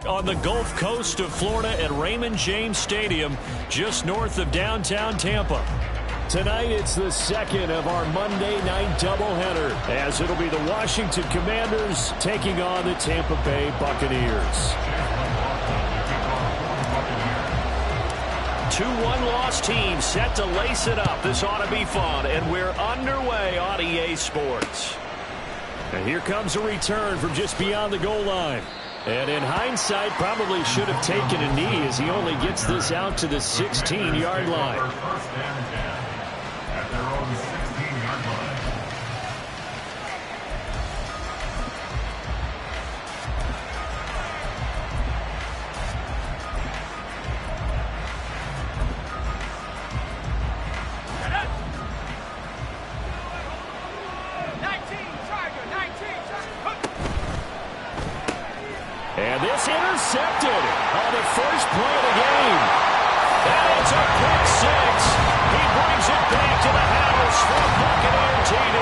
on the Gulf Coast of Florida at Raymond James Stadium, just north of downtown Tampa. Tonight, it's the second of our Monday night doubleheader, as it'll be the Washington Commanders taking on the Tampa Bay Buccaneers. 2-1 loss team set to lace it up. This ought to be fun, and we're underway on EA Sports. And here comes a return from just beyond the goal line. And in hindsight, probably should have taken a knee as he only gets this out to the 16-yard line. And this intercepted on the first play of the game. And it's a pick six. He brings it back to the house for Buccaneer TD.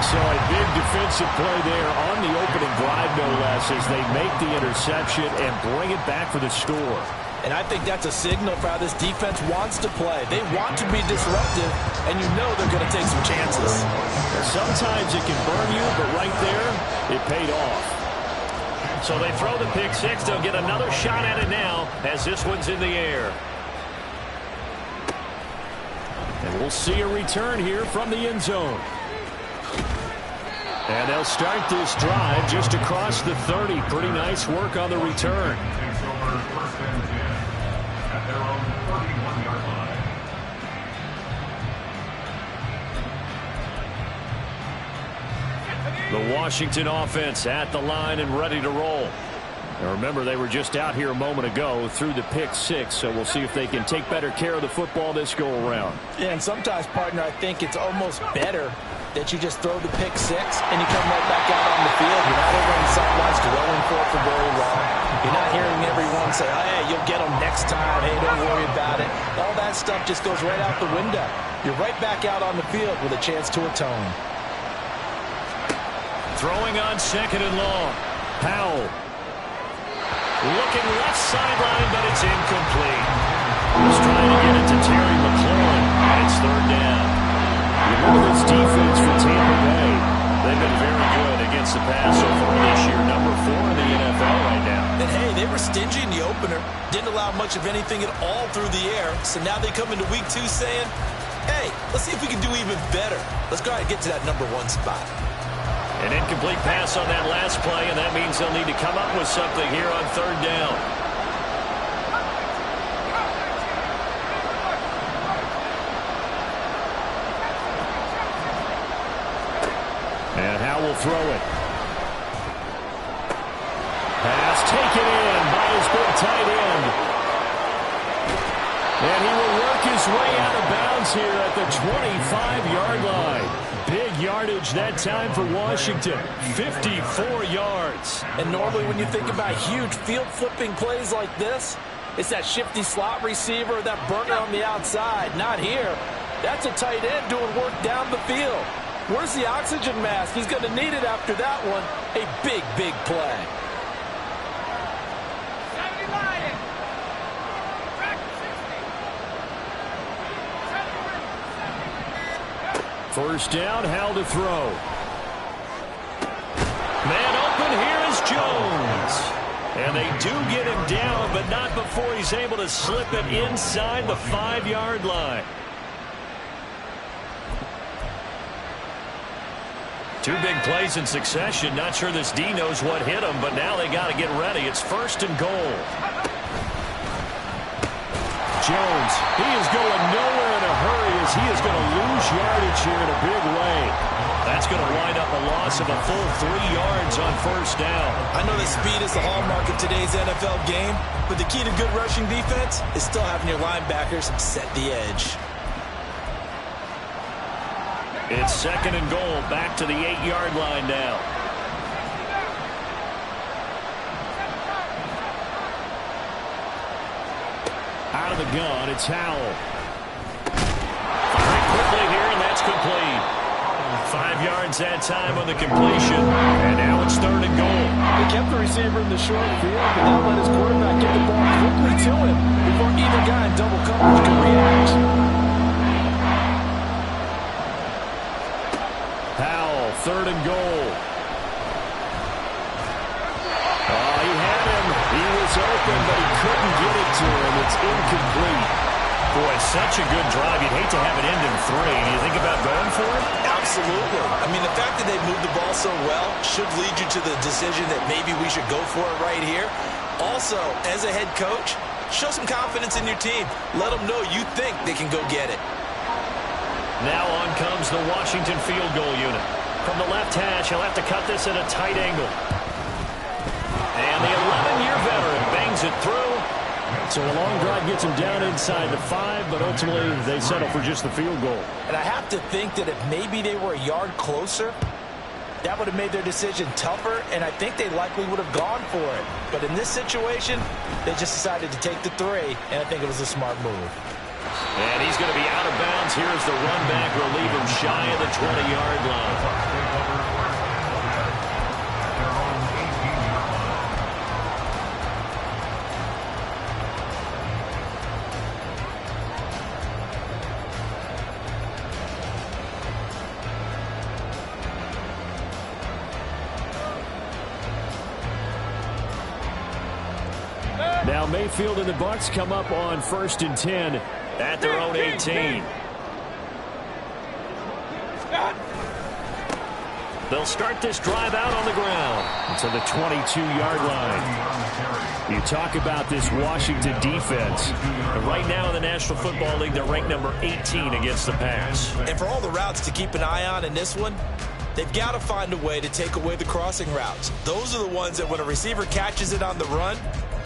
So a big defensive play there on the opening drive, no less, as they make the interception and bring it back for the score. And I think that's a signal for how this defense wants to play. They want to be disruptive, and you know they're going to take some chances. Sometimes it can burn you, but right there, it paid off. So they throw the pick six. They'll get another shot at it now as this one's in the air. And we'll see a return here from the end zone. And they'll start this drive just across the 30. Pretty nice work on the return. The Washington offense at the line and ready to roll. And remember, they were just out here a moment ago through the pick six, so we'll see if they can take better care of the football this go-around. Yeah, and sometimes, partner, I think it's almost better that you just throw the pick six and you come right back out on the field. You're not over on the sidelines dwelling for very long. You're not hearing everyone say, oh, hey, you'll get them next time. Hey, don't worry about it. All that stuff just goes right out the window. You're right back out on the field with a chance to atone. Throwing on second and long. Powell. Looking left sideline, but it's incomplete. He's trying to get it to Terry McLaurin, and it's third down. You look at this defense for Tampa Bay. They've been very good against the pass so far this year. Number 4 in the NFL right now. And, hey, they were stingy in the opener. Didn't allow much of anything at all through the air. So now they come into week 2 saying, hey, let's see if we can do even better. Let's go ahead and get to that number 1 spot. An incomplete pass on that last play, and that means they'll need to come up with something here on third down. And Howe will throw it. Pass taken in by his big tight end. And he will work his way out of bounds here at the 25-yard line. Big yardage that time for Washington. 54 yards. And normally when you think about huge field-flipping plays like this, it's that shifty slot receiver, that burner on the outside. Not here. That's a tight end doing work down the field. Where's the oxygen mask? He's going to need it after that one. A big, big play. First down, Howell to throw. Man open, here is Jones. And they do get him down, but not before he's able to slip it inside the 5-yard line. Two big plays in succession. Not sure this D knows what hit him, but now they got to get ready. It's first and goal. Jones, he is going nowhere in a hurry as he is going to lose yardage here in a big way. That's going to wind up a loss of a full 3 yards on first down. I know that speed is the hallmark of today's NFL game, but the key to good rushing defense is still having your linebackers set the edge. It's second and goal, back to the 8-yard line now. Out of the gun, it's Howell. Firing quickly here, and that's complete. 5 yards that time on the completion. And now it's 3rd and goal. He kept the receiver in the short field, but now let his quarterback get the ball quickly to him before either guy in double coverage can react. Powell, 3rd and goal. Oh, he had him. He was open, but he couldn't get it to him. It's incomplete. Boy, such a good drive. You'd hate to have it end in 3. Do you think about going for it? Absolutely. I mean, the fact that they moved the ball so well should lead you to the decision that maybe we should go for it right here. Also, as a head coach, show some confidence in your team. Let them know you think they can go get it. Now on comes the Washington field goal unit. From the left hash, he'll have to cut this at a tight angle. And the 11-year veteran bangs it through. So the long drive gets him down inside the 5, but ultimately they settle for just the field goal. And I have to think that if maybe they were a yard closer, that would have made their decision tougher, and I think they likely would have gone for it. But in this situation, they just decided to take the 3, and I think it was a smart move. And he's going to be out of bounds. Here's the run back. We'll leave him shy of the 20-yard line. Now Mayfield and the Bucs come up on 1st and 10 at their own 18. They'll start this drive out on the ground to the 22-yard line. You talk about this Washington defense. Right now in the National Football League, they're ranked number 18 against the pass. And for all the routes to keep an eye on in this one, they've got to find a way to take away the crossing routes. Those are the ones that when a receiver catches it on the run,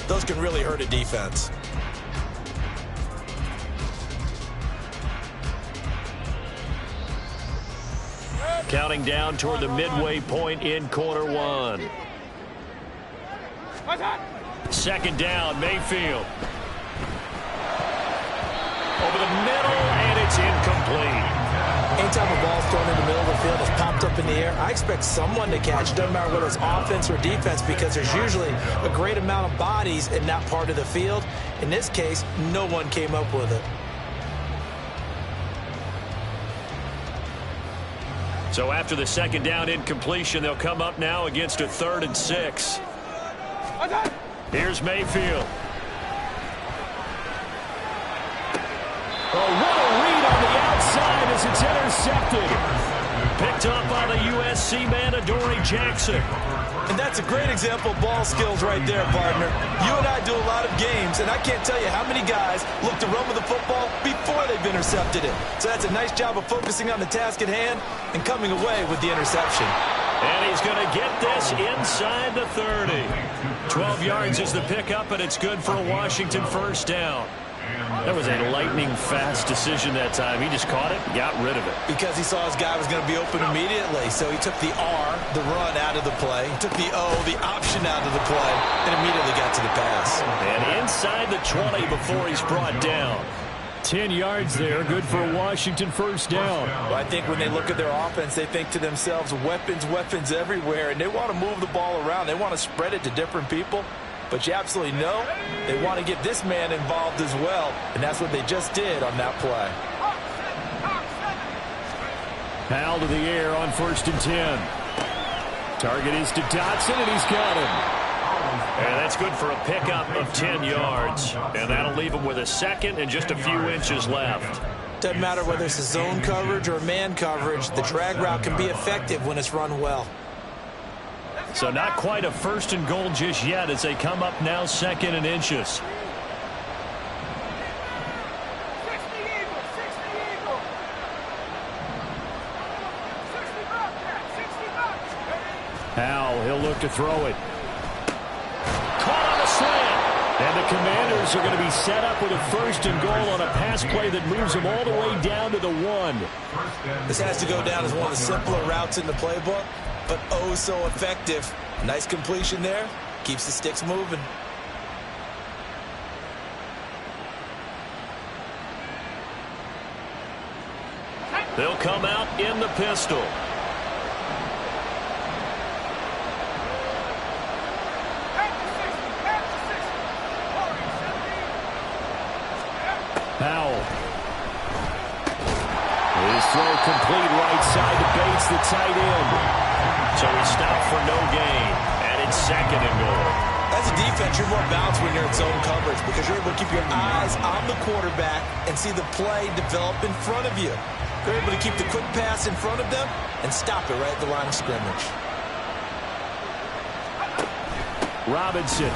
those can really hurt a defense. Counting down toward the midway point in quarter 1. 2nd down, Mayfield. Over the middle, and it's incomplete. Anytime a ball's thrown in the middle of the field, it's popped up in the air, I expect someone to catch. It doesn't matter whether it's offense or defense, because there's usually a great amount of bodies in that part of the field. In this case, no one came up with it. So after the 2nd down incompletion, they'll come up now against a 3rd and 6. Here's Mayfield. Oh, what a read on the outside as it's intercepted. Picked up by the USC man, Adoree Jackson. And that's a great example of ball skills right there, partner. You and I do a lot of games, and I can't tell you how many guys look to run with the football before they've intercepted it. So that's a nice job of focusing on the task at hand and coming away with the interception. And he's going to get this inside the 30. 12 yards is the pickup, and it's good for a Washington 1st down. That was a lightning-fast decision that time. He just caught it, got rid of it. Because he saw his guy was going to be open immediately. So he took the R, the run, out of the play. He took the O, the option, out of the play, and immediately got to the pass. And inside the 20 before he's brought down. 10 yards there, good for a Washington 1st down. Well, I think when they look at their offense, they think to themselves, weapons, weapons everywhere, and they want to move the ball around. They want to spread it to different people. But you absolutely know they want to get this man involved as well, and that's what they just did on that play. Powell to the air on 1st and 10. Target is to Dotson, and he's got him. And that's good for a pickup of 10 yards. And that'll leave him with a 2nd and just a few inches left. Doesn't matter whether it's a zone coverage or man coverage, the drag route can be effective when it's run well. So not quite a 1st and goal just yet as they come up now 2nd and inches. Powell, he'll look to throw it. Caught on a slant. And the Commanders are going to be set up with a 1st and goal on a pass play that moves them all the way down to the 1. This has to go down as one of the simpler routes in the playbook, but oh so effective. Nice completion there. Keeps the sticks moving. They'll come out in the pistol. His throw complete right side to Bates, the tight end. So he stopped for no gain, and it's 2nd and goal. As a defense, you're more balanced when you're in zone coverage because you're able to keep your eyes on the quarterback and see the play develop in front of you. You're able to keep the quick pass in front of them and stop it right at the line of scrimmage. Robinson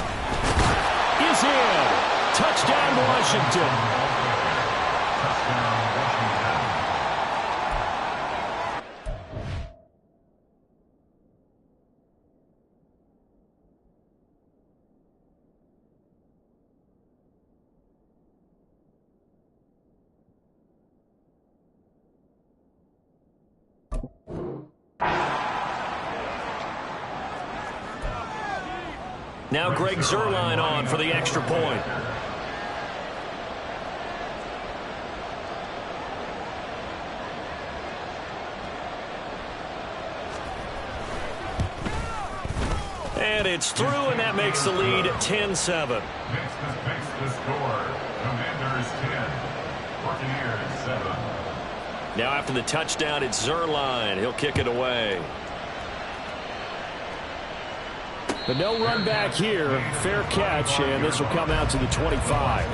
is in. Touchdown, Washington. Now Greg Zuerlein on for the extra point. And it's through, and that makes the lead 10-7. Makes the score. Commanders 10, Buccaneers 7. Now after the touchdown, it's Zuerlein. He'll kick it away. But no run back here. Fair catch, and this will come out to the 25.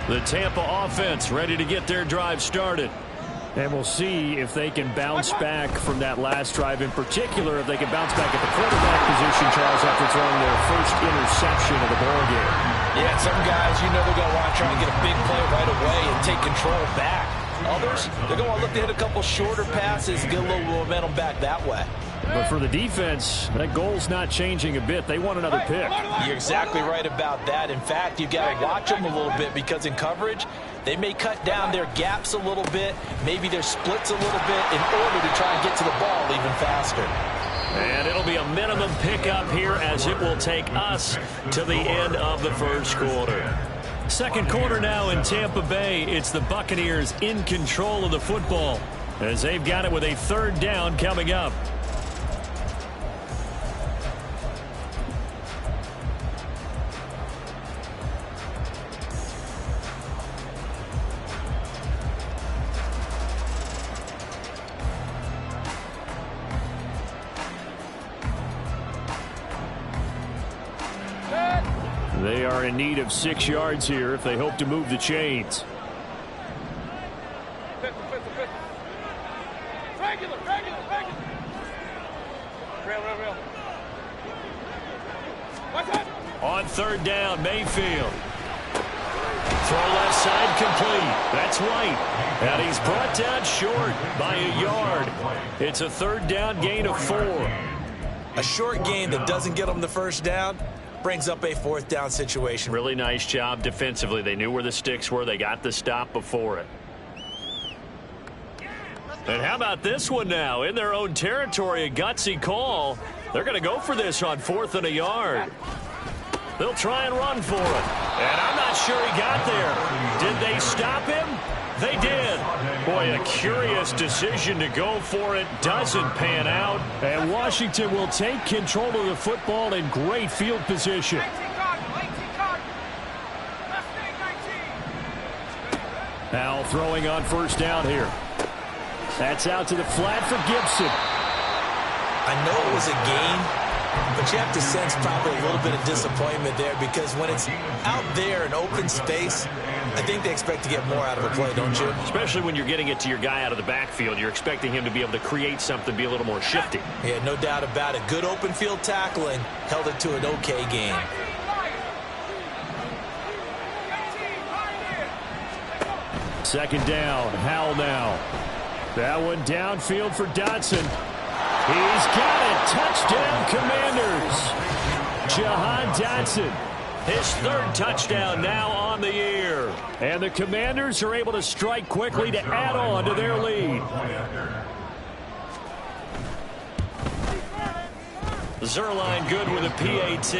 The Tampa offense ready to get their drive started. And we'll see if they can bounce back from that last drive. In particular, if they can bounce back at the quarterback position, Charles, after throwing their first interception of the ball game. Yeah, some guys, you know they're going to want to try and get a big play right away and take control back. Others, they're going to want to look to hit a couple shorter passes, get a little momentum back that way. But for the defense, that goal's not changing a bit. They want another pick. You're exactly right about that. In fact, you've got to watch them a little bit because in coverage, they may cut down their gaps a little bit, maybe their splits a little bit in order to try and get to the ball even faster. And it'll be a minimum pickup here as it will take us to the end of the first quarter. Second quarter now in Tampa Bay. It's the Buccaneers in control of the football as they've got it with a 3rd down coming up. They are in need of 6 yards here if they hope to move the chains. On 3rd down, Mayfield. Throw left side complete. That's White. And he's brought down short by a yard. It's a 3rd down gain of 4. A short gain that doesn't get them the first down brings up a 4th down situation. Really nice job defensively. They knew where the sticks were. They got the stop before it. And how about this one now? In their own territory, a gutsy call. They're going to go for this on 4th and a yard. They'll try and run for it. And I'm not sure he got there. Did they stop him? They did. Boy, a curious decision to go for it. Doesn't pan out. And Washington will take control of the football in great field position. Now throwing on 1st down here. That's out to the flat for Gibson. I know it was a gain, but you have to sense probably a little bit of disappointment there because when it's out there in open space, I think they expect to get more out of a play, don't you? Especially when you're getting it to your guy out of the backfield. You're expecting him to be able to create something, be a little more shifty. Yeah, no doubt about it. Good open field tackling held it to an okay gain. Second down, Howell now. That one downfield for Dotson. He's got it. Touchdown, Commanders. Jahan Dotson. His 3rd touchdown now on the year. And the Commanders are able to strike quickly to add on to their lead. Zuerlein good with a PAT.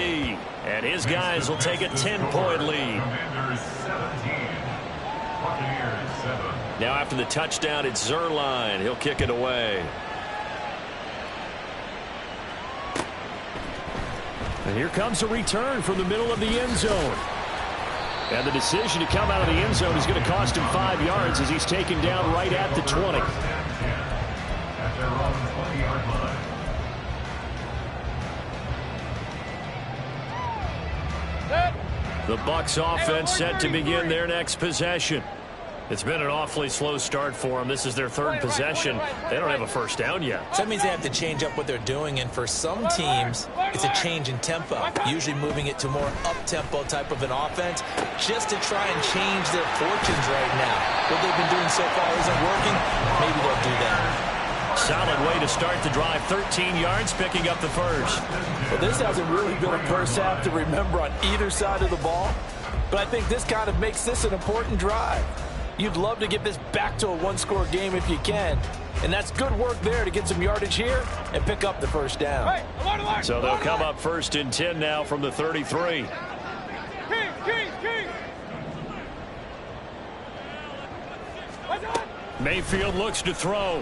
And his guys will take a 10-point lead. Now after the touchdown, it's Zuerlein. He'll kick it away. And here comes a return from the middle of the end zone. And the decision to come out of the end zone is going to cost him 5 yards as he's taken down right at the 20. At their own 20-yard line. The Bucs offense set to begin their next possession. It's been an awfully slow start for them. This is their third possession. They don't have a first down yet. So that means they have to change up what they're doing, and for some teams, it's a change in tempo, usually moving it to more up-tempo type of an offense just to try and change their fortunes right now. What they've been doing so far isn't working. Maybe they'll do that. Solid way to start the drive. 13 yards, picking up the first. Well, this hasn't really been a first half to remember on either side of the ball, but I think this kind of makes this an important drive. You'd love to get this back to a one-score game if you can. And that's good work there to get some yardage here and pick up the first down. So they'll come up 1st and 10 now from the 33. Mayfield looks to throw.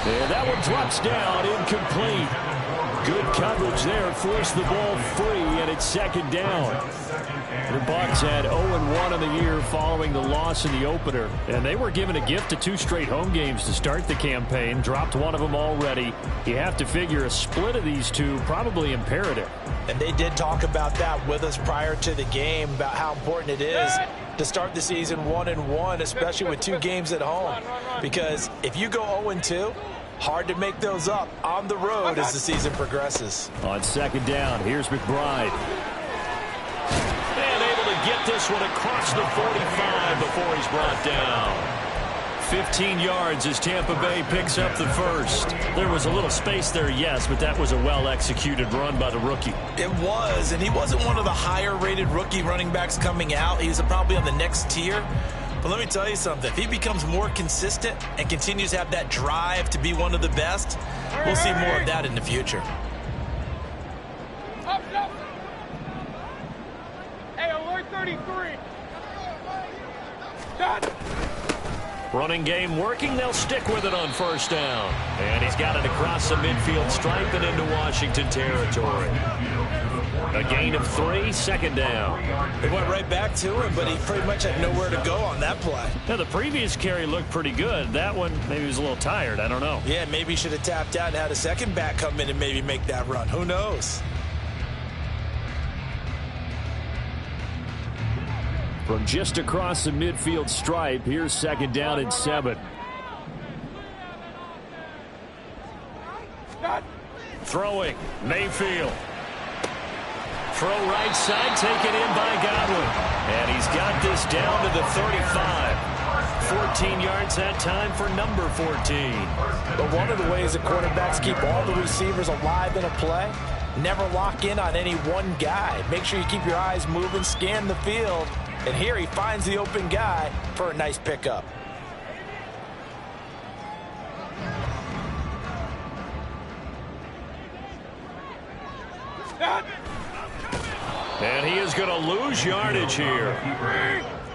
And that one drops down, incomplete. Good coverage there, forced the ball free, and it's 2nd down. The Bucs had 0-1 in the year following the loss in the opener, and they were given a gift of 2 straight home games to start the campaign. Dropped one of them already. You have to figure a split of these two probably imperative. And they did talk about that with us prior to the game, about how important it is to start the season 1-1, especially with 2 games at home. Because if you go 0-2, hard to make those up on the road as the season progresses. On 2nd down, here's McBride. And able to get this one across the 45 before he's brought down. 15 yards as Tampa Bay picks up the first. There was a little space there, yes, but that was a well-executed run by the rookie. It was, and he wasn't one of the higher-rated rookie running backs coming out. He was probably on the next tier. But let me tell you something. If he becomes more consistent and continues to have that drive to be one of the best, we'll see more of that in the future. Hey, alert 33. Running game working. They'll stick with it on 1st down. And he's got it across the midfield stripe and into Washington territory. A gain of 3, 2nd down. They went right back to him, but he pretty much had nowhere to go on that play. Now, the previous carry looked pretty good. That one, maybe he was a little tired. I don't know. Yeah, maybe he should have tapped out and had a second back come in and maybe make that run. Who knows? From just across the midfield stripe, here's 2nd down and 7. Throwing, Mayfield. Throw right side, taken in by Godwin. And he's got this down to the 35. 14 yards that time for number 14. But one of the ways that quarterbacks keep all the receivers alive in a play, never lock in on any one guy. Make sure you keep your eyes moving, scan the field. And here he finds the open guy for a nice pickup. And he is going to lose yardage here.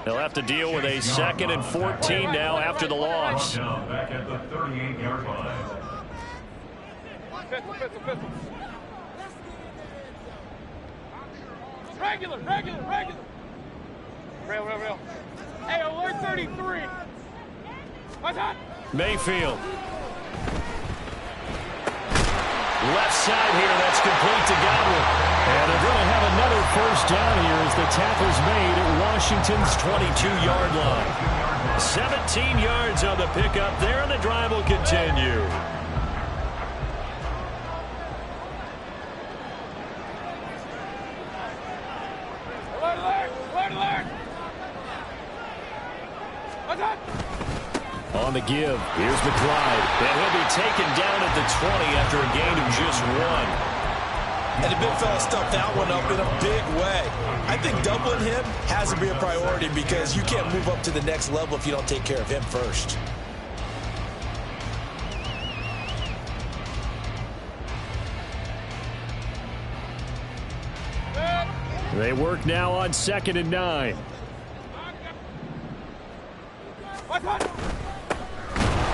They'll have to deal with a 2nd and 14 now after the loss. Back at the 38-yard line. Regular. Real. Hey, alert 33. What's that? Mayfield. Left side here, that's complete to Godwin. And they're going to have another 1st down here as the tackle's made at Washington's 22-yard line. 17 yards on the pickup there, and the drive will continue. Alert. What's that? On the give, here's McBride. And he'll be taken down at the 20 after a gain of just 1. And the big fella stuffed that one up in a big way. I think doubling him has to be a priority because you can't move up to the next level if you don't take care of him first. They work now on 2nd and 9.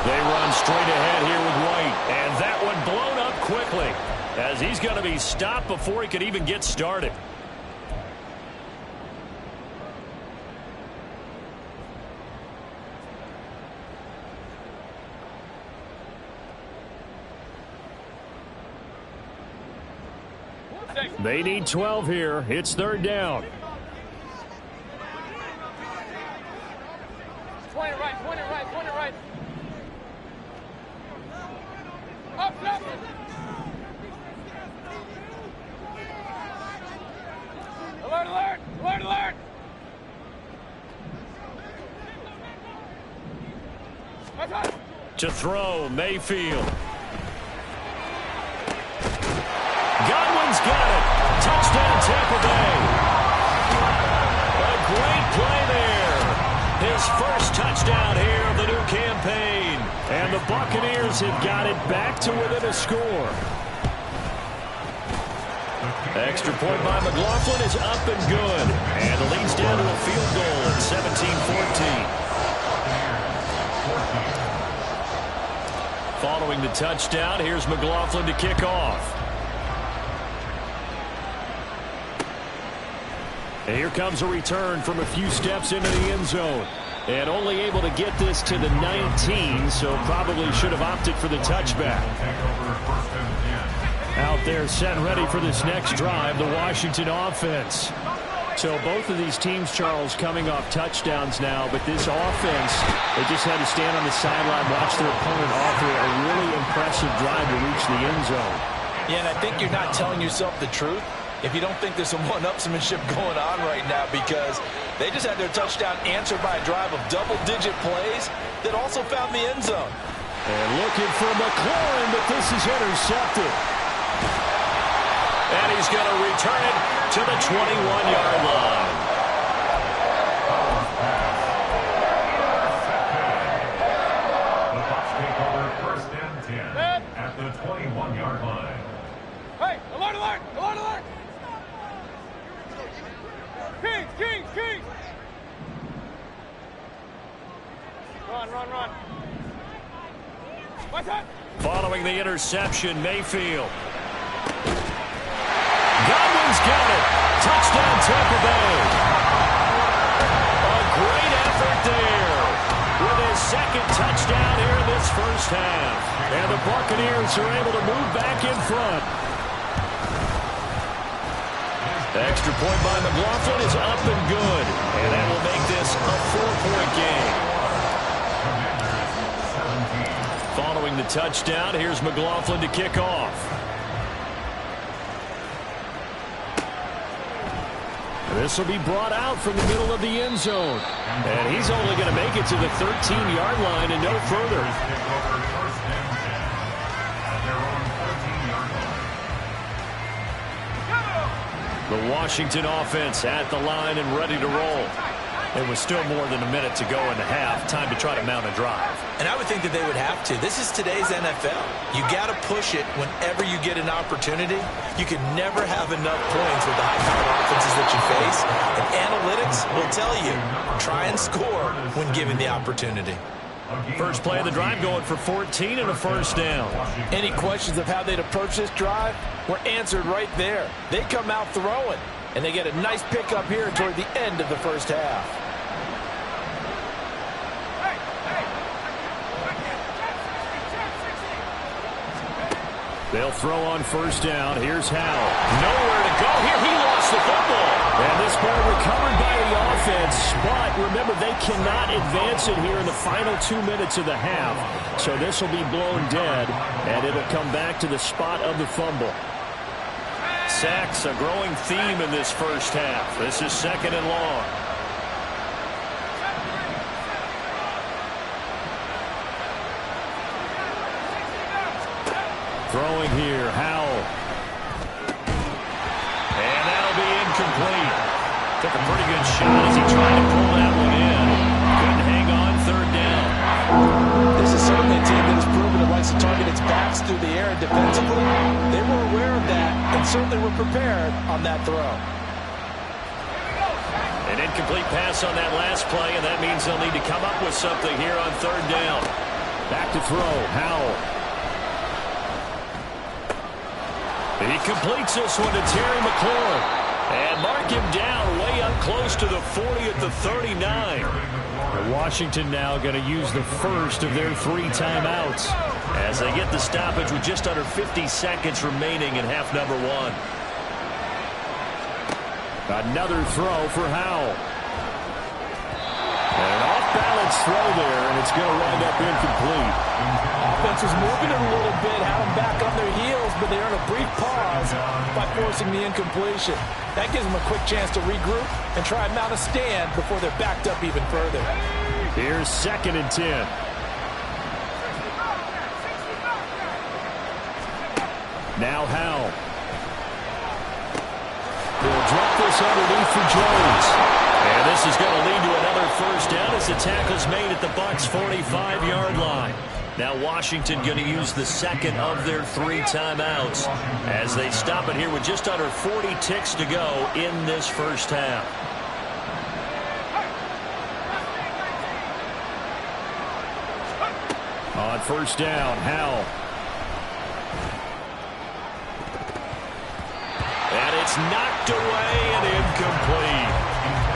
They run straight ahead here with White. And that one blown up quickly. as he's going to be stopped before he could even get started. They need 12 here. It's third down. 20 right, 20 right, 20 right. Up, up. Alert, alert, alert, alert. To throw, Mayfield. Godwin's got it. Touchdown, Tampa Bay. A great play there. His first touchdown here of the new campaign. And the Buccaneers have got it back to within a score. Extra point by McLaughlin is up and good. And the lead's down to a field goal at 17-14. Following the touchdown, here's McLaughlin to kick off. And here comes a return from a few steps into the end zone. And only able to get this to the 19, so probably should have opted for the touchback. Out there set and ready for this next drive, the Washington offense. So both of these teams, Charles, coming off touchdowns now, but this offense, they just had to stand on the sideline, watch their opponent offer a really impressive drive to reach the end zone. Yeah, and I think you're not telling yourself the truth if you don't think there's some one-upsmanship going on right now, because they just had their touchdown answered by a drive of double-digit plays that also found the end zone. And looking for McLaurin, but this is intercepted. And he's going to return it to the 21-yard line. The Bucs take over first and 10 at the 21-yard line. Hey, alert, alert, alert, alert. Kings, Kings, Kings. Run, run, run. What's that? Following the interception, Mayfield. Godwin's got it. Touchdown, Tampa Bay. A great effort there with his second touchdown here in this first half. And the Buccaneers are able to move back in front. The extra point by McLaughlin is up and good. And that will make this a 4-point game. Following the touchdown, here's McLaughlin to kick off. This will be brought out from the middle of the end zone. And he's only going to make it to the 13-yard line and no further. The Washington offense at the line and ready to roll. It was still more than a minute to go in the half. Time to try to mount a drive. And I would think that they would have to. This is today's NFL. You got to push it whenever you get an opportunity. You can never have enough points with the high-powered offenses that you face. And analytics will tell you, try and score when given the opportunity. First play of the drive going for 14 and a first down. Any questions of how they'd approach this drive were answered right there. They come out throwing, and they get a nice pickup here toward the end of the first half. They'll throw on first down. Here's Howell. Nowhere to go here. He lost the football. And this ball recovered by the offense. But remember, they cannot advance it here in the final 2 minutes of the half. So this will be blown dead, and it'll come back to the spot of the fumble. Sacks, a growing theme in this first half. This is second and long. Throwing here, Howell. And that'll be incomplete. Took a pretty good shot as he tried to pull that one in. Couldn't hang on third down. This is certainly a team that has proven it likes to target its backs through the air and defensively. They were aware of that and certainly were prepared on that throw. An incomplete pass on that last play, and that means they'll need to come up with something here on third down. Back to throw, Howell. He completes this one to Terry McLaurin. And mark him down way up close to the 40 at the 39. And Washington now going to use the first of their 3 timeouts as they get the stoppage with just under 50 seconds remaining in half number 1. Another throw for Howell. And an off-balance throw there, and it's going to wind up incomplete. Offense was moving it a little bit, had them back on their heels, but they earn a brief pause by forcing the incompletion. That gives them a quick chance to regroup and try and mount a stand before they're backed up even further. Here's 2nd and 10. Now Howell. They'll drop this underneath for Jones. And this is going to lead to another first down as the tackle's made at the Bucs' 45-yard line. Now Washington going to use the second of their 3 timeouts as they stop it here with just under 40 ticks to go in this first half. On first down, Howell. And it's knocked away and incomplete.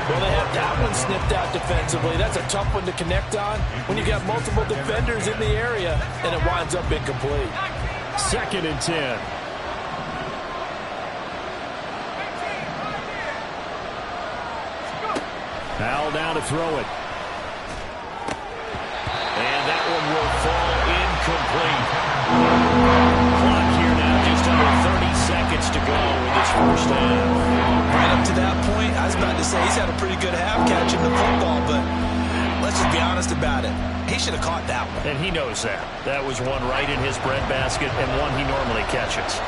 Well, they have that one snipped out defensively. That's a tough one to connect on when you got multiple defenders in the area, and it winds up incomplete. 2nd and 10. Howell down to throw it. And that one will fall incomplete. Clock here now, just under 30 seconds to go in this first half. Right up to that point, I was about to say he's had a pretty good half catching the football, but let's just be honest about it. He should have caught that one. And he knows that. That was one right in his breadbasket and one he normally catches.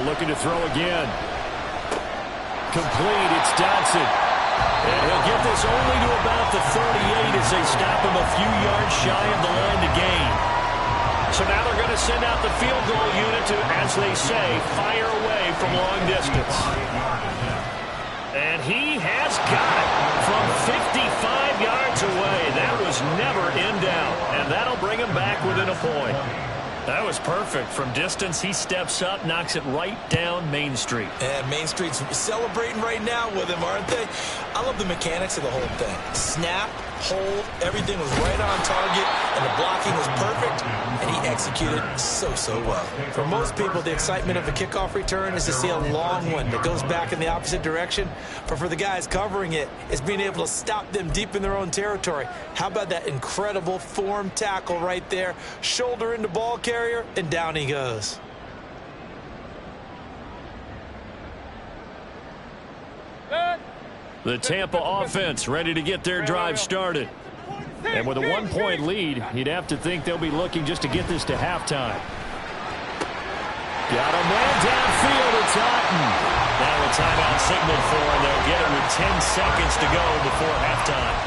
Looking to throw again. Complete. It's Dodson. And he'll get this only to about the 38 as they stop him a few yards shy of the line to gain. So now they're going to send out the field goal unit to, as they say, fire away from long distance. And he has got it from 55 yards away. That was never in doubt. And that'll bring him back within a point. That was perfect. From distance, he steps up, knocks it right down Main Street. And Main Street's celebrating right now with him, aren't they? I love the mechanics of the whole thing. Snap, hold, everything was right on target, and the blocking was perfect, and he executed so well. For most people, the excitement of a kickoff return is to see a long one that goes back in the opposite direction. But for the guys covering it, it's being able to stop them deep in their own territory. How about that incredible form tackle right there? Shoulder into ball carrier, and down he goes. The Tampa offense ready to get their drive started. And with a 1-point lead, you'd have to think they'll be looking just to get this to halftime. Got a man downfield. It's Otten. Now a timeout signaled for, and they'll get it with 10 seconds to go before halftime.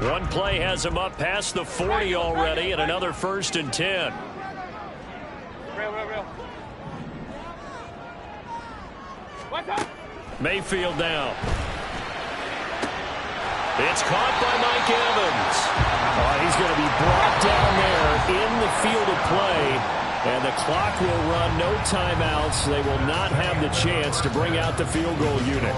One play has him up past the 40 already, and another 1st and 10. Real. Mayfield down. It's caught by Mike Evans. He's going to be brought down there in the field of play, and the clock will run. No timeouts. They will not have the chance to bring out the field goal unit.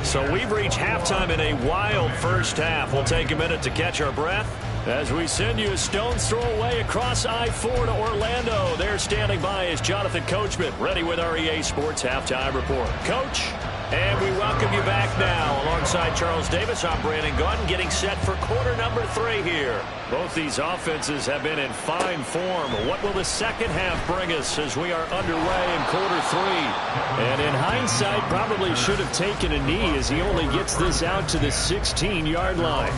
So we've reached halftime in a wild first half. We'll take a minute to catch our breath as we send you a stone's throw away across I-4 to Orlando. There standing by is Jonathan Coachman, ready with our EA Sports Halftime Report. Coach, and we welcome you back now. Alongside Charles Davis, I'm Brandon Gunn, getting set for quarter number 3 here. Both these offenses have been in fine form. What will the second half bring us as we are underway in quarter 3? And in hindsight, probably should have taken a knee as he only gets this out to the 16-yard line.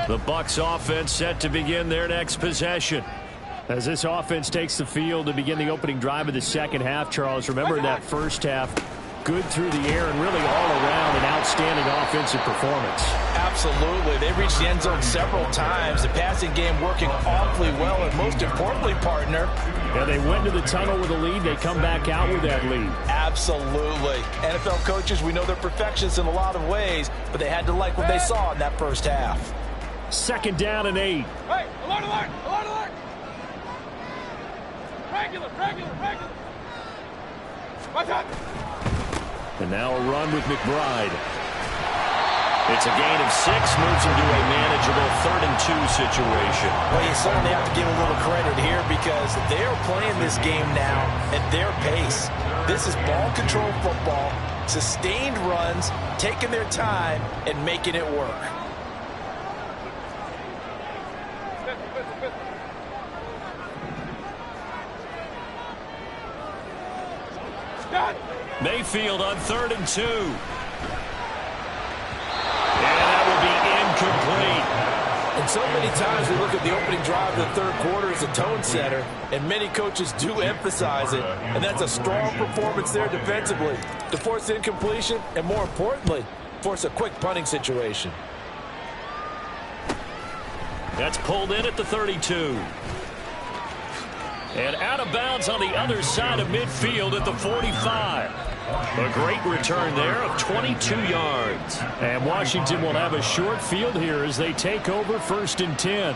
The Bucs offense set to begin their next possession. As this offense takes the field to begin the opening drive of the second half, Charles, remember in that first half, good through the air and really all around an outstanding offensive performance. Absolutely. They reached the end zone several times. The passing game working awfully well, and most importantly, partner. Yeah, they went to the tunnel with a lead. They come back out with that lead. Absolutely. NFL coaches, we know they're perfectionists in a lot of ways, but they had to like what they saw in that first half. Second down and 8. Hey, alert, alert, alert, alert. Regular, regular, regular. Watch out. And now a run with McBride. It's a gain of 6, moves him to a manageable 3rd and 2 situation. Well, you certainly have to give a little credit here because they're playing this game now at their pace. This is ball control football, sustained runs, taking their time, and making it work. Mayfield on 3rd and 2. And that will be incomplete. And so many times we look at the opening drive of the third quarter as a tone setter, and many coaches do emphasize it, and that's a strong performance there defensively to force incompletion and, more importantly, force a quick punting situation. That's pulled in at the 32. And out of bounds on the other side of midfield at the 45. A great return there of 22 yards. And Washington will have a short field here as they take over 1st and 10.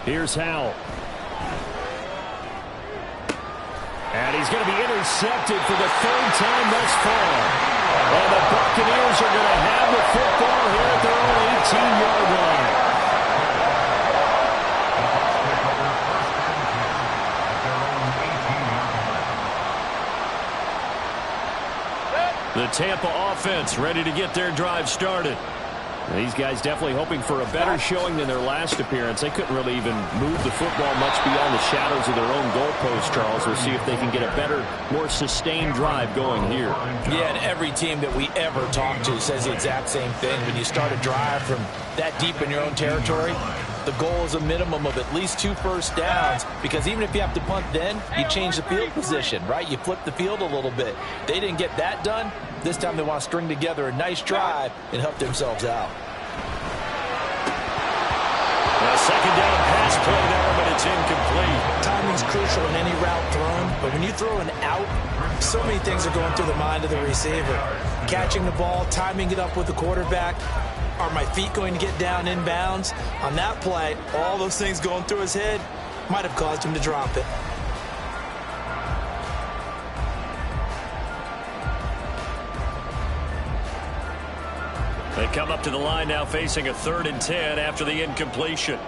Here's Howell. And he's going to be intercepted for the 3rd time thus far. And the Buccaneers are going to have the football here at their own 18-yard line. The Tampa offense ready to get their drive started. These guys definitely hoping for a better showing than their last appearance. They couldn't really even move the football much beyond the shadows of their own goalpost, Charles. We'll see if they can get a better, more sustained drive going here. Yeah, and every team that we ever talk to says the exact same thing. When you start a drive from that deep in your own territory, the goal is a minimum of at least 2 first downs, because even if you have to punt then, you change the field position, right? You flip the field a little bit. They didn't get that done. This time they want to string together a nice drive and help themselves out. A second down pass play there, but it's incomplete. Timing's crucial in any route thrown, but when you throw an out, so many things are going through the mind of the receiver. Catching the ball, timing it up with the quarterback. Are my feet going to get down inbounds? On that play, all those things going through his head might have caused him to drop it. They come up to the line now facing a 3rd and 10 after the incompletion.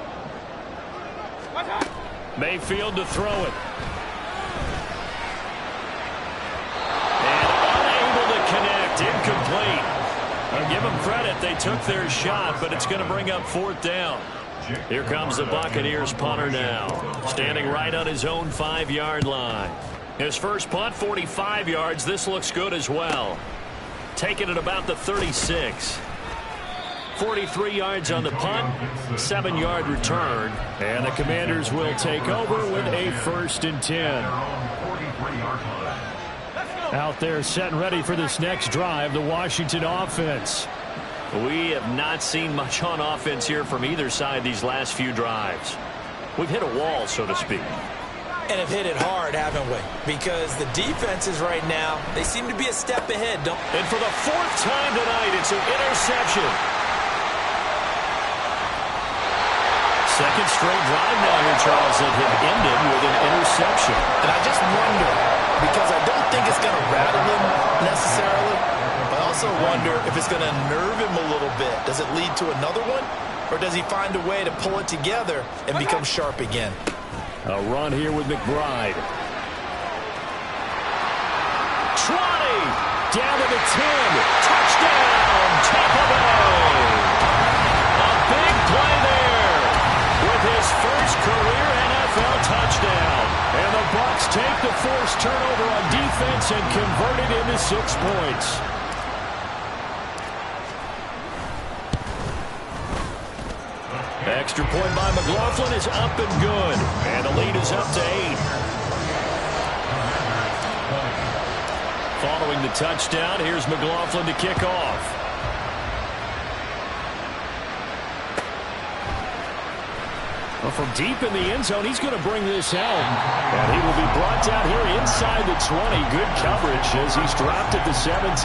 Mayfield to throw it. And unable to connect. Incomplete. I'll give them credit. They took their shot, but it's going to bring up 4th down. Here comes the Buccaneers punter now. Standing right on his own 5-yard line. His first punt, 45 yards. This looks good as well. Taking it about the 36. 43 yards on the punt, 7-yard return. And the Commanders will take over with a 1st and 10. Out there set and ready for this next drive, the Washington offense. We have not seen much on offense here from either side these last few drives. We've hit a wall, so to speak. And have hit it hard, haven't we? Because the defenses right now, they seem to be a step ahead. And for the 4th time tonight, it's an interception. Second straight drive now here, Charles, that have ended with an interception. And I just wonder, because I don't think it's going to rattle him necessarily, but I also wonder if it's going to nerve him a little bit. Does it lead to another one? Or does he find a way to pull it together and become sharp again? A run here with McBride. 20! Down to the 10. Touchdown, Tampa Bay! A big play there with his first career NFL touchdown. And the Bucs take the forced turnover on defense and convert it into 6 points. Extra point by McLaughlin is up and good. And the lead is up to 8. Following the touchdown, here's McLaughlin to kick off. Well, from deep in the end zone, he's going to bring this home. And he will be brought down here inside the 20. Good coverage as he's dropped at the 17.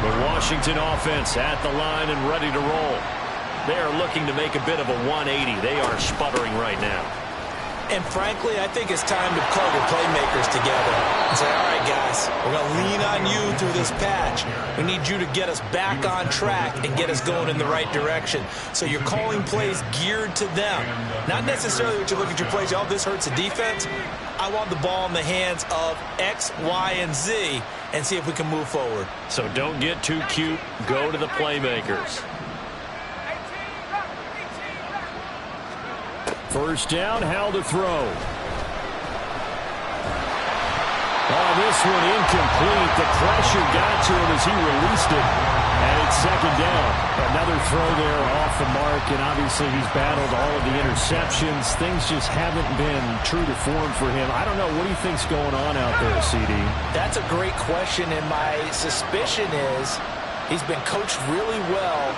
The Washington offense at the line and ready to roll. They are looking to make a bit of a 180. They are sputtering right now. And frankly, I think it's time to call the playmakers together and say, all right, guys, we're going to lean on you through this patch. We need you to get us back on track and get us going in the right direction. So you're calling plays geared to them. Not necessarily what you look at your plays, oh, this hurts the defense. I want the ball in the hands of X, Y, and Z and see if we can move forward. So don't get too cute. Go to the playmakers. First down, Howell to throw. Oh, this one incomplete. The pressure got to him as he released it. And it's second down. Another throw there off the mark, and obviously he's battled all of the interceptions. Things just haven't been true to form for him. I don't know. What do you think's going on out there, CD? That's a great question, and my suspicion is he's been coached really well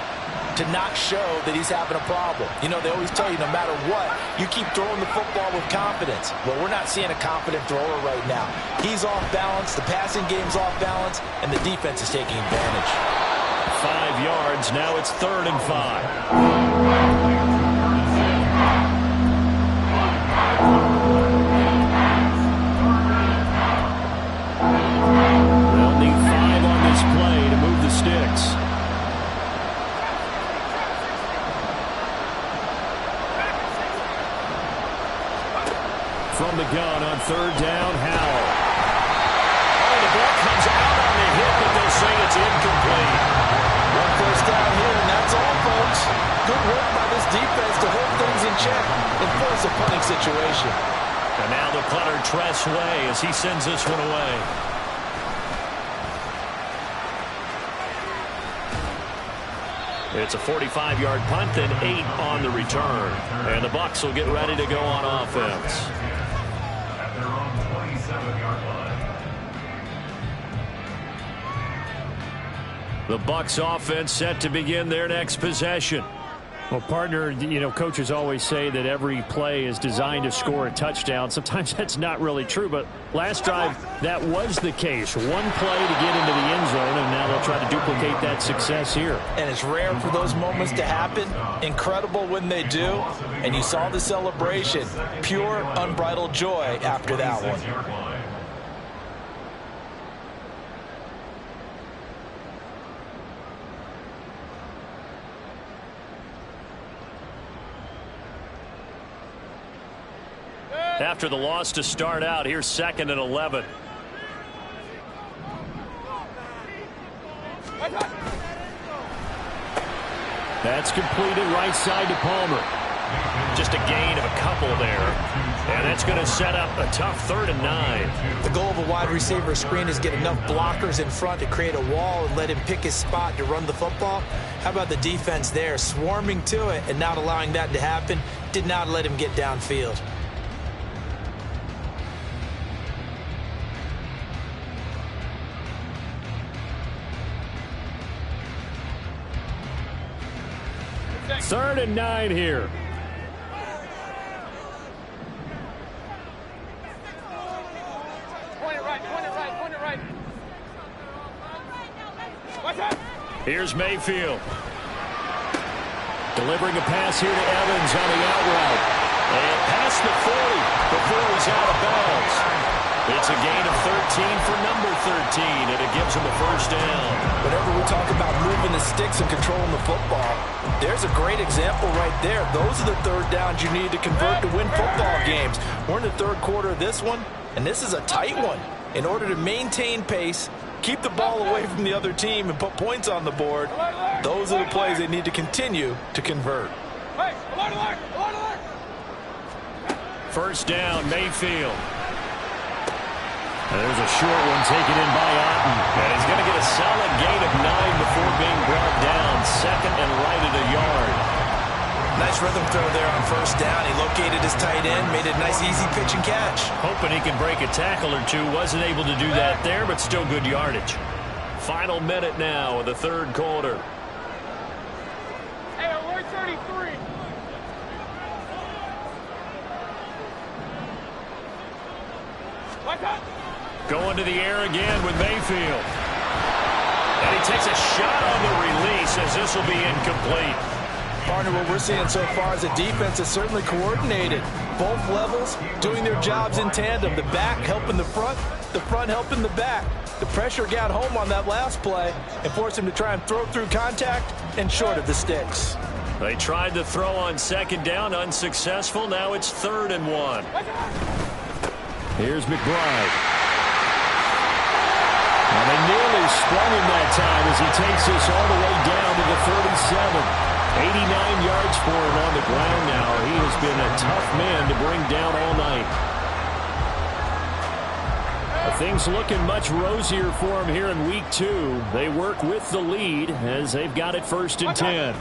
to not show that he's having a problem. You know, they always tell you no matter what, you keep throwing the football with confidence. Well, we're not seeing a confident thrower right now. He's off balance, the passing game's off balance, and the defense is taking advantage. 5 yards, now it's 3rd and 5. From the gun on 3rd down, Howell. Oh, the ball comes out on the hit, but they'll say it's incomplete. One first down here, and that's all, folks. Good work by this defense to hold things in check and force a punting situation. And now the punter, Tress Way, as he sends this one away. It's a 45-yard punt, then 8 on the return. And the Bucs will get ready to go on offense. At their own 27-yard line. The Bucs offense set to begin their next possession. Well, partner, you know, coaches always say that every play is designed to score a touchdown. Sometimes that's not really true, but last drive, that was the case. One play to get into the end zone, and now they'll try to duplicate that success here. And it's rare for those moments to happen. Incredible when they do. And you saw the celebration. Pure, unbridled joy after that one. After the loss to start out, here's 2nd and 11. That's completed right side to Palmer. Just a gain of a couple there. And that's going to set up a tough 3rd and 9. The goal of a wide receiver screen is get enough blockers in front to create a wall and let him pick his spot to run the football. How about the defense there? Swarming to it and not allowing that to happen. Did not let him get downfield. Third and 9 here. Point it right, point it right, point it right. Watch out! Here's Mayfield. Delivering a pass here to Evans on the out route. And past the 40 before he's out of bounds. It's a gain of 13 for number 13, and it gives him a first down. Whenever we talk about moving the sticks and controlling the football, there's a great example right there. Those are the 3rd downs you need to convert to win football games. We're in the 3rd quarter of this one, and this is a tight one. In order to maintain pace, keep the ball away from the other team, and put points on the board, those are the plays they need to continue to convert. Hey, alert, alert, alert, alert! First down, Mayfield. And there's a short one taken in by Otten. And he's going to get a solid gain of 9 before being brought down. Second and right at a yard. Nice rhythm throw there on first down. He located his tight end, made it a nice easy pitch and catch. Hoping he can break a tackle or two. Wasn't able to do that there, but still good yardage. Final minute now of the third quarter. Hey, we're 33. What's up? Going to the air again with Mayfield. And he takes a shot on the release as this will be incomplete. Partner, what we're seeing so far is the defense is certainly coordinated. Both levels doing their jobs in tandem. The back helping the front helping the back. The pressure got home on that last play and forced him to try and throw through contact and short of the sticks. They tried to throw on second down, unsuccessful. Now it's 3rd and 1. Here's McBride. And they nearly sprung him that time as he takes this all the way down to the 37. 89 yards for him on the ground now. He has been a tough man to bring down all night. Things looking much rosier for him here in week 2. They work with the lead as they've got it 1st and 10.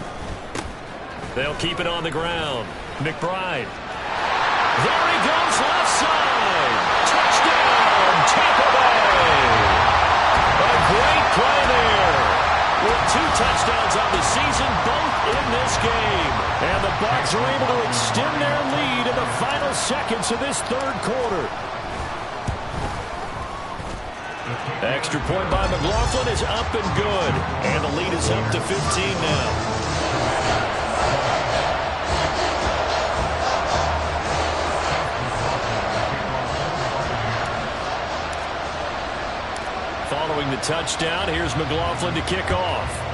They'll keep it on the ground. McBride. There he goes, left side. Touchdown, Tampa Bay. A great play there. With 2 touchdowns on the season, both in this game. And the Bucs are able to extend their lead in the final seconds of this third quarter. Extra point by McLaughlin is up and good. And the lead is up to 15 now. Following the touchdown, here's McLaughlin to kick off.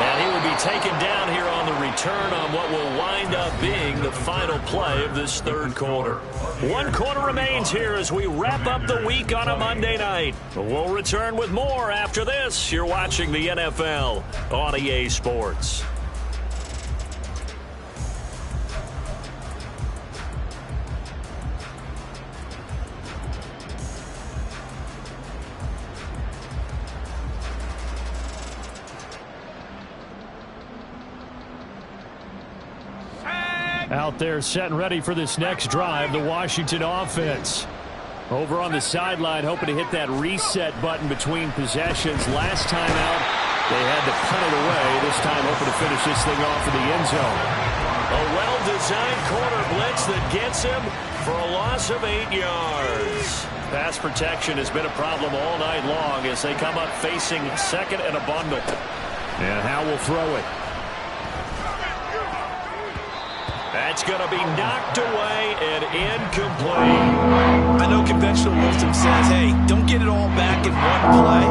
And he will be taken down here on the return on what will wind up being the final play of this third quarter. 1 quarter remains here as we wrap up the week on a Monday night. We'll return with more after this. You're watching the NFL on EA Sports. Out there set and ready for this next drive, the Washington offense. Over on the sideline, hoping to hit that reset button between possessions. Last time out, they had to punt it away. This time, hoping to finish this thing off in the end zone. A well-designed corner blitz that gets him for a loss of 8 yards. Pass protection has been a problem all night long as they come up facing second and a bundle. And Howe will throw it. That's going to be knocked away and incomplete. I know conventional wisdom says, hey, don't get it all back in one play.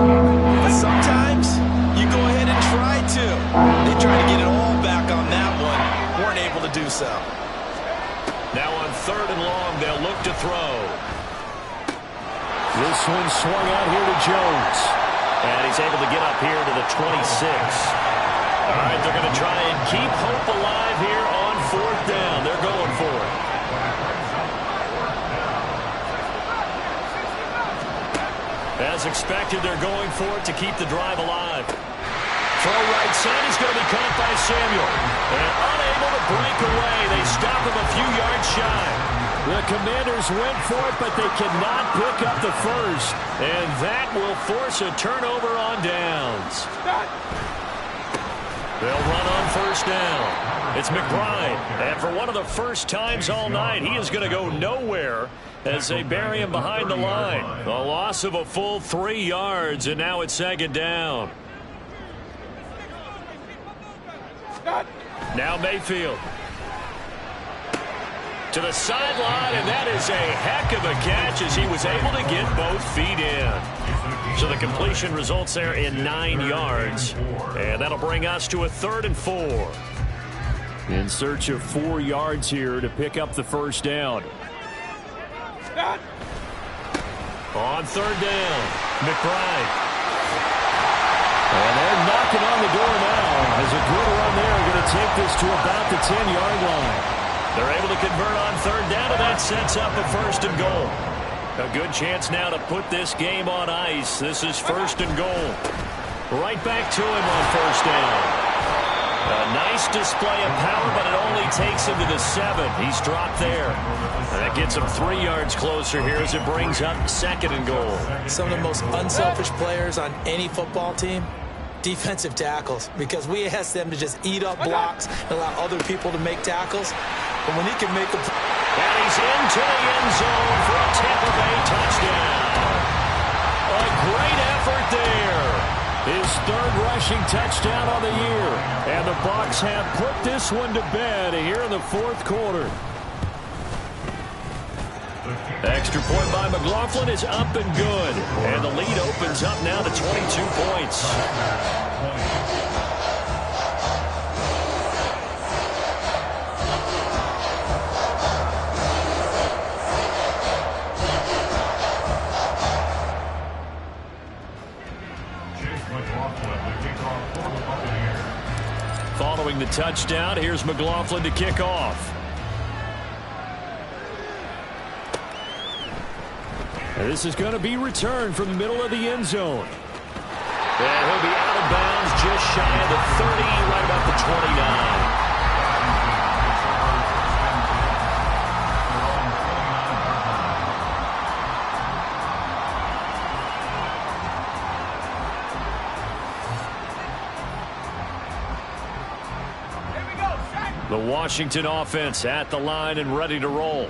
But sometimes you go ahead and try to. They tried to get it all back on that one. Weren't able to do so. Now on 3rd and long, they'll look to throw. This one swung out here to Jones. And he's able to get up here to the 26. All right, they're going to try and keep hope alive here on 4th down. They're going for it. As expected, they're going for it to keep the drive alive. Throw right side, he's going to be caught by Samuel. And unable to break away. They stop him a few yards shy. The Commanders went for it, but they cannot pick up the first. And that will force a turnover on downs. They'll run on 1st down. It's McBride. And for one of the first times all night, he is going to go nowhere as they bury him behind the line. A loss of a full 3 yards, and now it's 2nd down. Now Mayfield. To the sideline, and that is a heck of a catch as he was able to get both feet in. So the completion results there in 9 yards. And that'll bring us to a 3rd and 4. In search of 4 yards here to pick up the first down. On 3rd down, McBride. And they're not knocking on the door now. As a good run there, going to take this to about the 10-yard line. They're able to convert on third down, and that sets up a 1st and goal. A good chance now to put this game on ice. This is 1st and goal. Right back to him on 1st down. A nice display of power, but it only takes him to the 7. He's dropped there. And that gets him 3 yards closer here as it brings up 2nd and goal. Some of the most unselfish players on any football team, defensive tackles, because we ask them to just eat up blocks and allow other people to make tackles. But when he can make them... And he's into the end zone for a Tampa Bay touchdown. A great effort there. His 3rd rushing touchdown on the year. And the Bucs have put this one to bed here in the 4th quarter. Extra point by McLaughlin is up and good. And the lead opens up now to 22 points. Following the touchdown, here's McLaughlin to kick off. And this is going to be returned from the middle of the end zone. And he'll be out of bounds just shy of the 30, right about the 29. The Washington offense at the line and ready to roll.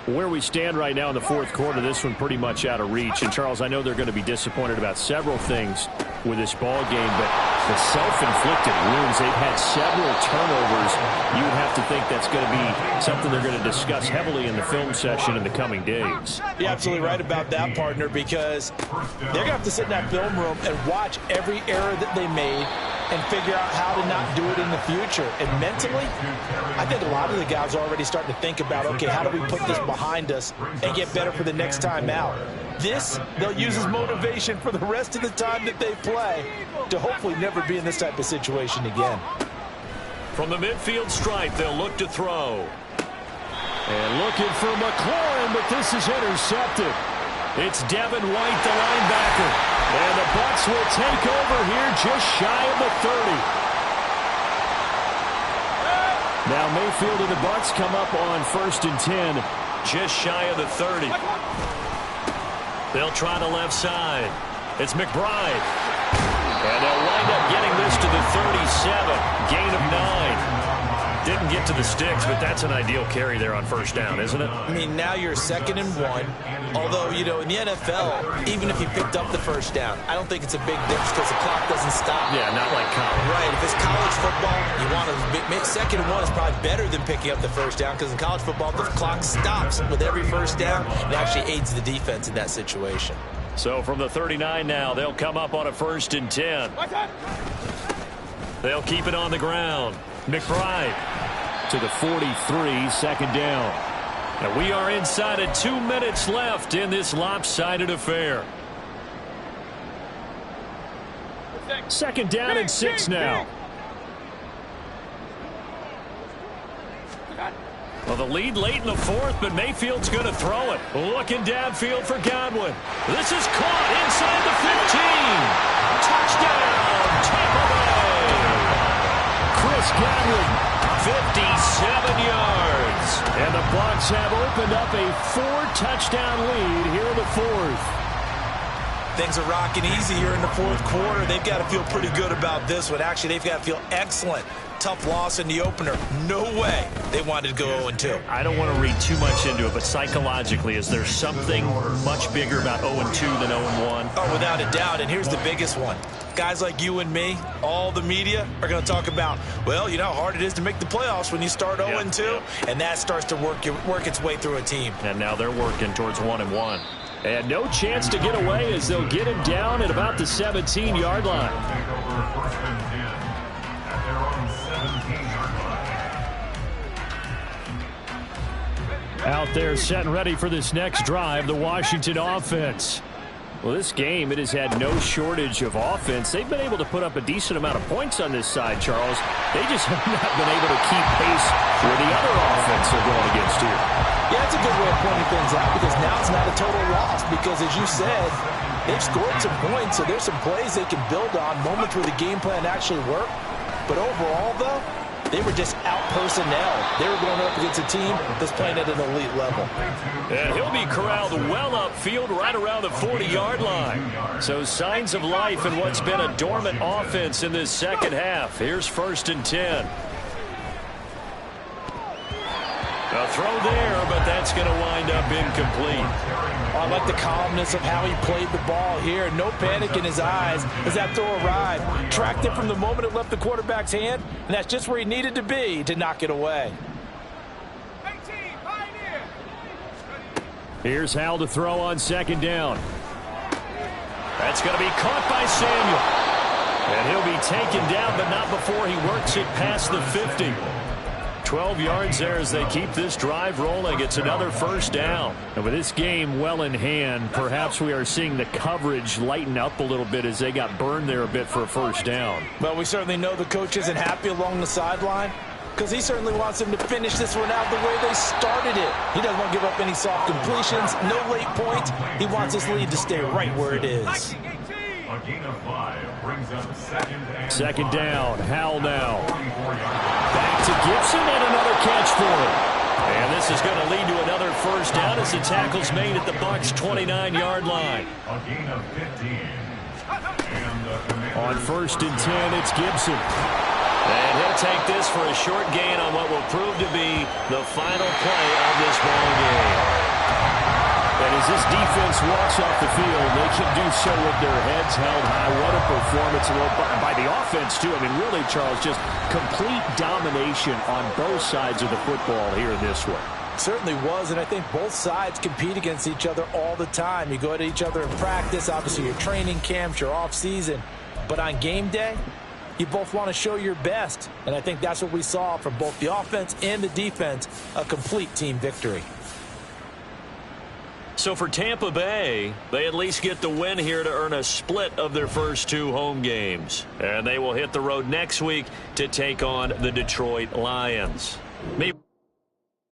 Where we stand right now in the 4th quarter, this one pretty much out of reach. And, Charles, I know they're going to be disappointed about several things with this ball game, but the self-inflicted wounds, they've had several turnovers. You would have to think that's going to be something they're going to discuss heavily in the film session in the coming days. You're absolutely right about that, partner, because they're going to have to sit in that film room and watch every error that they made and figure out how to not do it in the future. And mentally, I think a lot of the guys are already starting to think about, okay, how do we put this behind us and get better for the next time out? This, they'll use as motivation for the rest of the time that they play to hopefully never be in this type of situation again. From the midfield stripe, they'll look to throw. And looking for McLaurin, but this is intercepted. It's Devin White, the linebacker. And the Bucs will take over here just shy of the 30. Now Mayfield and the Bucs come up on 1st and 10. Just shy of the 30. They'll try the left side. It's McBride. And they'll wind up getting this to the 37. Gain of 9. Didn't get to the sticks, but that's an ideal carry there on 1st down, isn't it? I mean, now you're 2nd and 1. Although, you know, in the NFL, even if you picked up the 1st down, I don't think it's a big difference because the clock doesn't stop. Yeah, not like college. Right. If it's college football, you want to 2nd and 1 is probably better than picking up the 1st down because in college football, the clock stops with every 1st down. It actually aids the defense in that situation. So from the 39 now, they'll come up on a 1st and 10. They'll keep it on the ground. McBride to the 43, 2nd down. And we are inside of 2 minutes left in this lopsided affair. 2nd down and 6 now. Well, the lead late in the 4th, but Mayfield's going to throw it. Looking downfield for Godwin. This is caught inside the 15. Touchdown, Tampa Bay. Chris Godwin, 57 yards. And the Bucs have opened up a 4-touchdown lead here in the 4th. Things are rocking easy here in the 4th quarter. They've got to feel pretty good about this one. Actually, they've got to feel excellent. Tough loss in the opener. No way they wanted to go 0-2. I don't want to read too much into it, but psychologically, is there something much bigger about 0-2 than 0-1? Oh, without a doubt. And here's the biggest one. Guys like you and me, all the media, are going to talk about, well, you know how hard it is to make the playoffs when you start 0-2, and that starts to work its way through a team. And now they're working towards 1-1. And no chance to get away as they'll get him down at about the 17-yard line. Out there set and ready for this next drive, the Washington offense. Well, this game, it has had no shortage of offense. They've been able to put up a decent amount of points on this side, Charles. They just have not been able to keep pace where the other offense they're going against here. Yeah, that's a good way of pointing things out because now it's not a total loss because, as you said, they've scored some points, so there's some plays they can build on, moments where the game plan actually worked. But overall, though, they were just out-personnel. They were going up against a team that's playing at an elite level. And he'll be corralled well upfield right around the 40-yard line. So signs of life in what's been a dormant offense in this second half. Here's 1st and 10. A throw there, but that's going to wind up incomplete. I like the calmness of how he played the ball here. No panic in his eyes as that throw arrived. Tracked it from the moment it left the quarterback's hand, and that's just where he needed to be to knock it away. Here's Howell to throw on 2nd down. That's going to be caught by Samuel. And he'll be taken down, but not before he works it past the 50. 12 yards there as they keep this drive rolling. It's another 1st down. And with this game well in hand, perhaps we are seeing the coverage lighten up a little bit as they got burned there a bit for a 1st down. Well, we certainly know the coach isn't happy along the sideline because he certainly wants them to finish this one out the way they started it. He doesn't want to give up any soft completions, no late points. He wants his lead to stay right where it is. A gain of 5 brings up 2nd down. Howell now. Back to Gibson and another catch for him. And this is going to lead to another 1st down as the tackle's made at the Bucs' 29-yard line. A gain of 15. On 1st and 10, it's Gibson. And he'll take this for a short gain on what will prove to be the final play of this ball game. And as this defense walks off the field, they can do so with their heads held high. What a performance by the offense, too. I mean, really, Charles, just complete domination on both sides of the football here in this one. Certainly was, and I think both sides compete against each other all the time. You go at each other in practice, obviously your training camps, your off-season. But on game day, you both want to show your best. And I think that's what we saw from both the offense and the defense, a complete team victory. So for Tampa Bay, they at least get the win here to earn a split of their first 2 home games. And they will hit the road next week to take on the Detroit Lions. Maybe